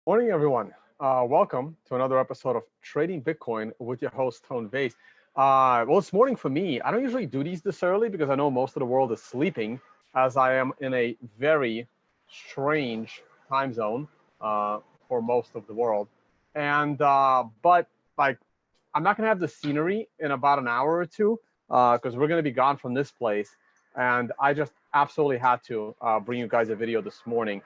Morning, everyone. Welcome to another episode of Trading Bitcoin with your host, Tone Vays. Well, it's morning for me. I don't usually do these this early because I know most of the world is sleeping, as I am in a very strange time zone for most of the world. But like, I'm not gonna have the scenery in about an hour or two because we're gonna be gone from this place. And I just absolutely had to bring you guys a video this morning.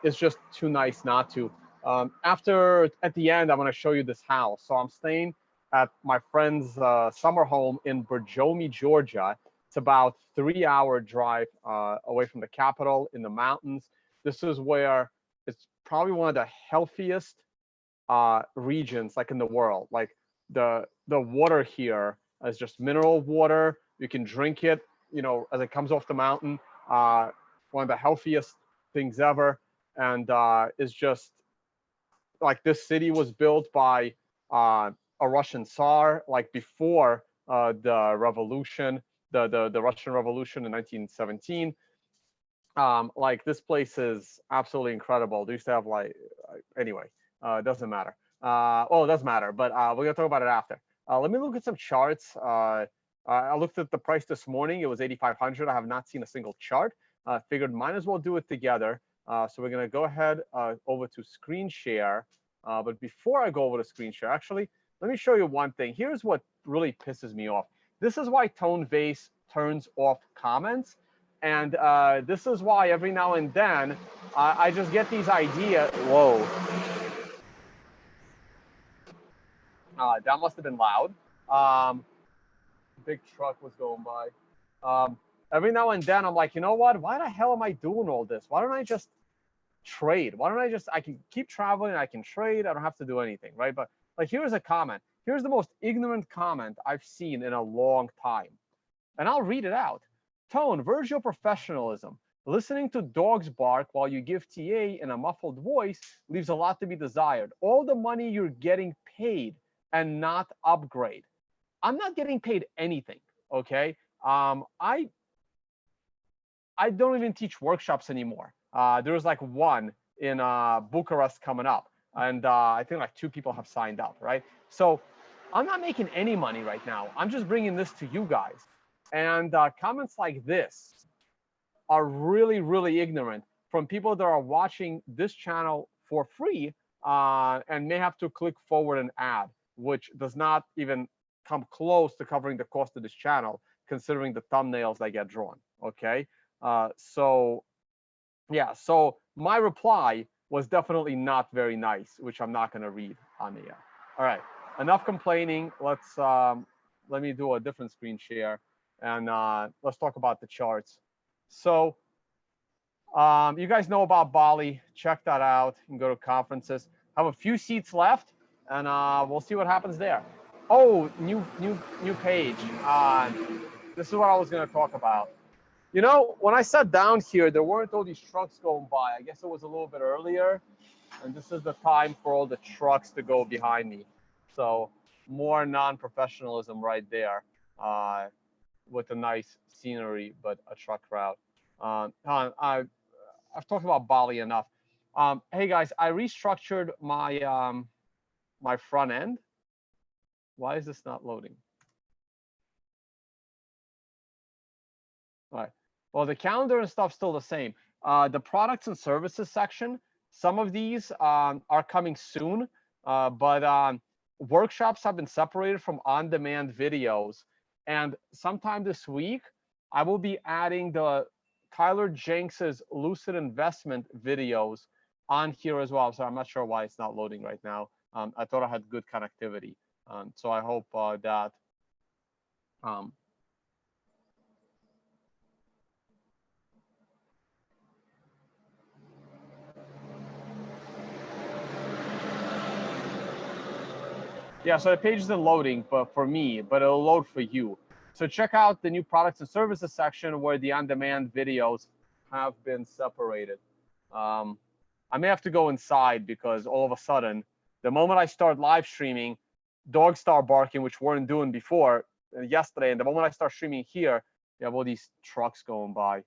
It's just too nice not to. At the end, I'm going to show you this house. So I'm staying at my friend's summer home in Borjomi, Georgia. It's about 3 hour drive away from the capital in the mountains. This is where it's probably one of the healthiest regions like in the world. Like the water here is just mineral water. You can drink it, as it comes off the mountain. One of the healthiest things ever, and is just like this city was built by a Russian Tsar, like before the revolution, the Russian Revolution in 1917. Like this place is absolutely incredible. They used to have anyway, it doesn't matter. Well, it does matter, but we're gonna talk about it after. Let me look at some charts. I looked at the price this morning. It was 8,500. I have not seen a single chart. Figured might as well do it together. So we're gonna go ahead over to screen share. But before I go over to screen share, actually, let me show you one thing. Here's what really pisses me off. This is why Tone Vays turns off comments. And this is why every now and then I just get these ideas. Whoa. That must have been loud. Big truck was going by. Every now and then I'm like, you know what? Why the hell am I doing all this? Why don't I just trade? Why don't I can keep traveling, I can trade, I don't have to do anything, right? But like, here's a comment. Here's the most ignorant comment I've seen in a long time. And I'll read it out. Tone, where's your professionalism? Listening to dogs bark while you give TA in a muffled voice leaves a lot to be desired. All the money you're getting paid and not upgrade. I'm not getting paid anything, okay? I don't even teach workshops anymore. There's like one in Bucharest coming up, and I think like 2 people have signed up, right? So I'm not making any money right now. I'm just bringing this to you guys. And comments like this are really, really ignorant from people that are watching this channel for free and may have to click forward an ad, which does not even come close to covering the cost of this channel, considering the thumbnails that get drawn, okay? So my reply was definitely not very nice, which I'm not going to read on the air. All right, enough complaining. Let me do a different screen share, and let's talk about the charts. So you guys know about Bali. Check that out. You can go to conferences. Have a few seats left, and we'll see what happens there. Oh, new page. This is what I was going to talk about. You know, when I sat down here, there weren't all these trucks going by. I guess it was a little bit earlier, and this is the time for all the trucks to go behind me. So more non-professionalism right there with a nice scenery, but a truck route. I've talked about Bali enough. Hey guys, I restructured my my front end. Why is this not loading? All right. Well, the calendar and stuff's still the same. The products and services section, some of these are coming soon, but workshops have been separated from on-demand videos. And sometime this week, I will be adding the Tyler Jenks's Lucid Investment videos on here as well. So I'm not sure why it's not loading right now. I thought I had good connectivity. So I hope that yeah, so the page isn't loading, but for me, but it'll load for you. So check out the new products and services section where the on-demand videos have been separated. I may have to go inside because all of a sudden, the moment I start live streaming, dogs start barking, which weren't doing before yesterday. And the moment I start streaming here, you have all these trucks going by.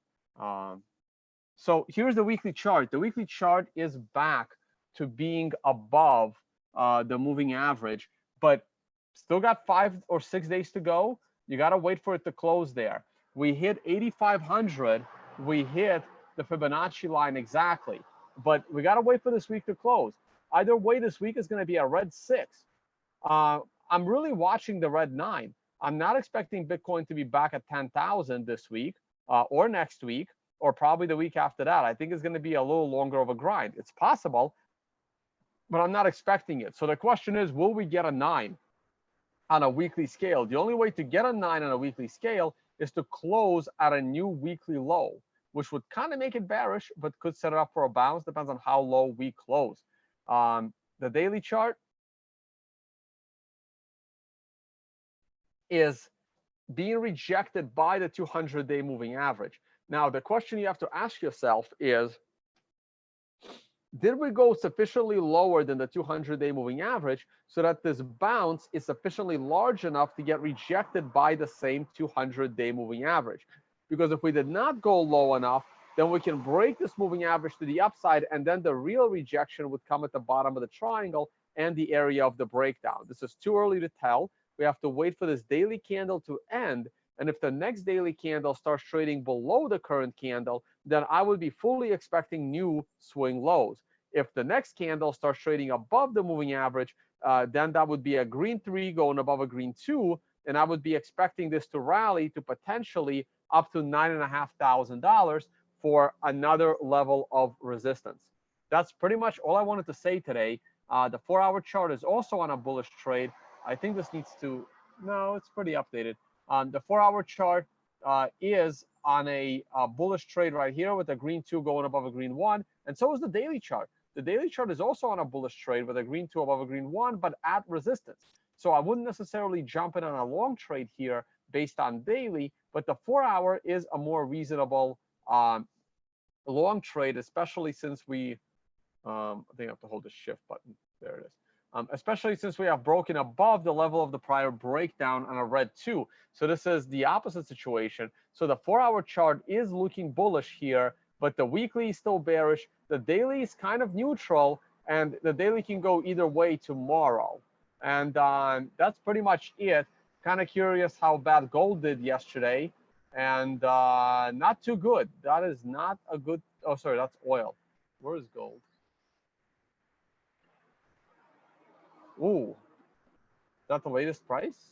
So here's the weekly chart. The weekly chart is back to being above the moving average, but still got 5 or 6 days to go. You got to wait for it to close there. We hit 8,500. We hit the Fibonacci line exactly, but we got to wait for this week to close. Either way, this week is going to be a red 6. I'm really watching the red 9. I'm not expecting Bitcoin to be back at 10,000 this week or next week or probably the week after that. I think it's going to be a little longer of a grind. It's possible, but I'm not expecting it. So the question is, will we get a 9 on a weekly scale? The only way to get a 9 on a weekly scale is to close at a new weekly low, which would kind of make it bearish, but could set it up for a bounce. Depends on how low we close. The daily chart is being rejected by the 200-day moving average. Now, the question you have to ask yourself is, did we go sufficiently lower than the 200-day moving average so that this bounce is sufficiently large enough to get rejected by the same 200-day moving average? Because if we did not go low enough, then we can break this moving average to the upside, and then the real rejection would come at the bottom of the triangle and the area of the breakdown. This is too early to tell. We have to wait for this daily candle to end. And if the next daily candle starts trading below the current candle, then I would be fully expecting new swing lows. If the next candle starts trading above the moving average, then that would be a green 3 going above a green 2. And I would be expecting this to rally to potentially up to $9,500 for another level of resistance. That's pretty much all I wanted to say today. The 4-hour chart is also on a bullish trade. I think this needs to, no, it's pretty updated. The 4-hour chart is on a bullish trade right here with a green 2 going above a green 1. And so is the daily chart. The daily chart is also on a bullish trade with a green 2 above a green 1, but at resistance. So I wouldn't necessarily jump in on a long trade here based on daily, but the 4-hour is a more reasonable long trade, especially since we, I think I have to hold the shift button. There it is. Especially since we have broken above the level of the prior breakdown on a red 2. So this is the opposite situation. So the 4-hour chart is looking bullish here, but the weekly is still bearish. The daily is kind of neutral, and the daily can go either way tomorrow. And that's pretty much it. Kind of curious how bad gold did yesterday, and not too good. That is not a good, oh, sorry, that's oil. Where is gold? Ooh, that's the latest price?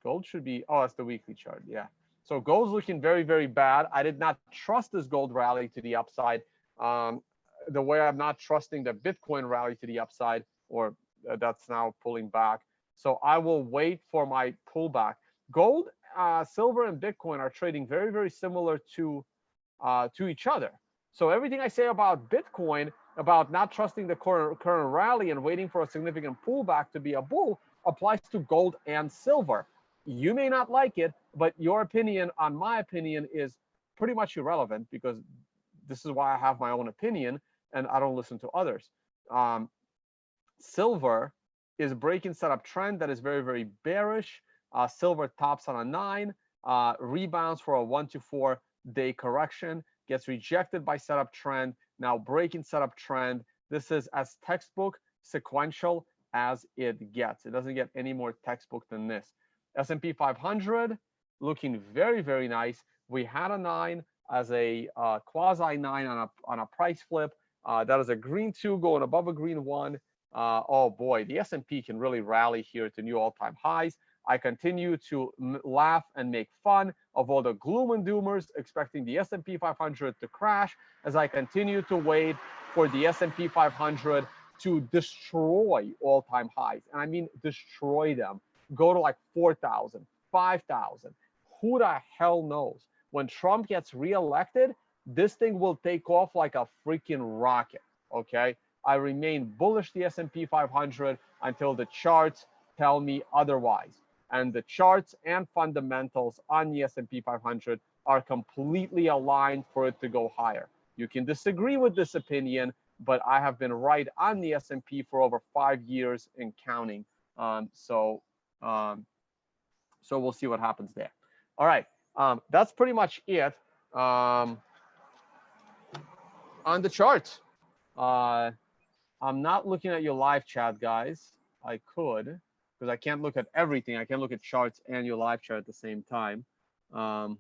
Gold should be, oh, that's the weekly chart, yeah. So gold's looking very, very bad. I did not trust this gold rally to the upside the way I'm not trusting the Bitcoin rally to the upside, or that's now pulling back. So I will wait for my pullback. Gold, silver, and Bitcoin are trading very, very similar to each other. So everything I say about Bitcoin, about not trusting the current rally and waiting for a significant pullback to be a bull, applies to gold and silver. You may not like it, but your opinion on my opinion is pretty much irrelevant, because this is why I have my own opinion and I don't listen to others. Silver is breaking setup trend that is very, very bearish. Silver tops on a 9, rebounds for a 1 to 4 day correction, gets rejected by setup trend, now breaking setup trend. This is as textbook sequential as it gets. It doesn't get any more textbook than this. S&P 500 looking very, very nice. We had a 9 as a quasi 9 on a price flip. That is a green 2 going above a green 1. Oh boy, the S&P can really rally here to new all-time highs. I continue to laugh and make fun of all the gloom and doomers expecting the S&P 500 to crash, as I continue to wait for the S&P 500 to destroy all-time highs. And I mean destroy them. Go to like 4,000, 5,000. Who the hell knows? When Trump gets reelected, this thing will take off like a freaking rocket, okay? I remain bullish the S&P 500 until the charts tell me otherwise. And the charts and fundamentals on the S&P 500 are completely aligned for it to go higher. You can disagree with this opinion, but I have been right on the S&P for over 5 years and counting. So we'll see what happens there. All right, that's pretty much it. on the chart. I'm not looking at your live chat, guys. I could, because I can't look at everything. I can't look at charts and your live chat at the same time. All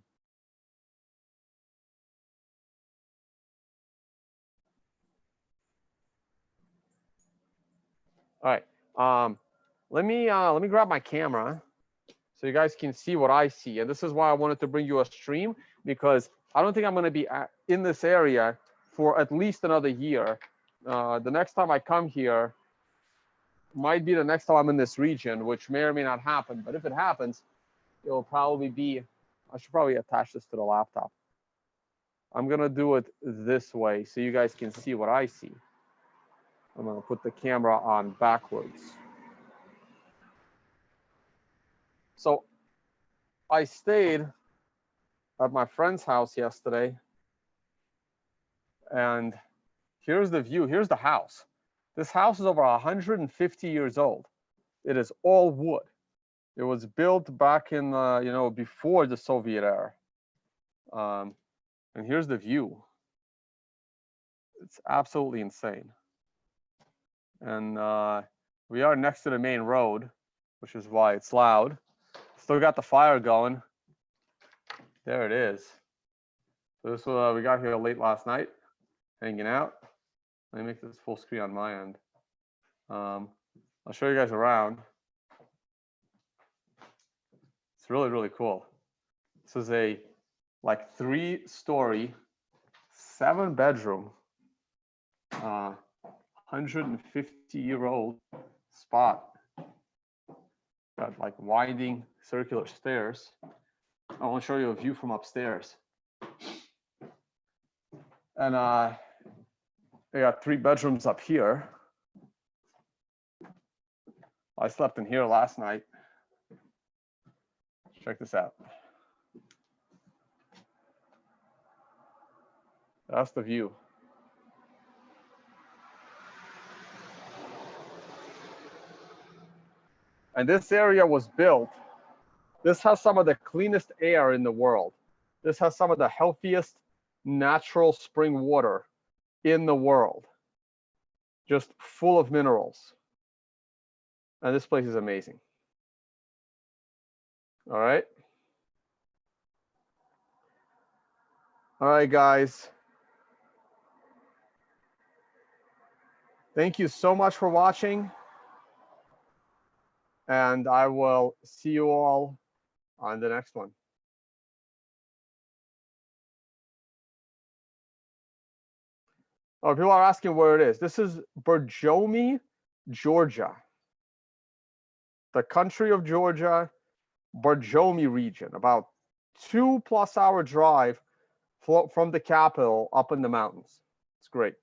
right. Let me grab my camera so you guys can see what I see. And this is why I wanted to bring you a stream, because I don't think I'm going to be in this area for at least another year. The next time I come here might be the next time I'm in this region, which may or may not happen. But if it happens, it will probably be, I should probably attach this to the laptop. I'm going to do it this way so you guys can see what I see. I'm going to put the camera on backwards. So I stayed at my friend's house yesterday, and here's the view. Here's the house. This house is over 150 years old. It is all wood. It was built back in, before the Soviet era. And here's the view. It's absolutely insane. And we are next to the main road, which is why it's loud. Still got the fire going. There it is. So this we got here late last night, hanging out. Let me make this full screen on my end. I'll show you guys around. It's really, really cool. This is a like 3-story, 7-bedroom, 150-year-old spot. Got like winding circular stairs. I want to show you a view from upstairs. And they got 3 bedrooms up here. I slept in here last night. Check this out. That's the view. And this area was built. This has some of the cleanest air in the world. This has some of the healthiest natural spring water in the world. Just full of minerals. And this place is amazing. All right. All right, guys. Thank you so much for watching. And I will see you all on the next one. Oh, people are asking where it is. This is Borjomi, Georgia. The country of Georgia, Borjomi region, about 2+ hour drive from the capital up in the mountains. It's great.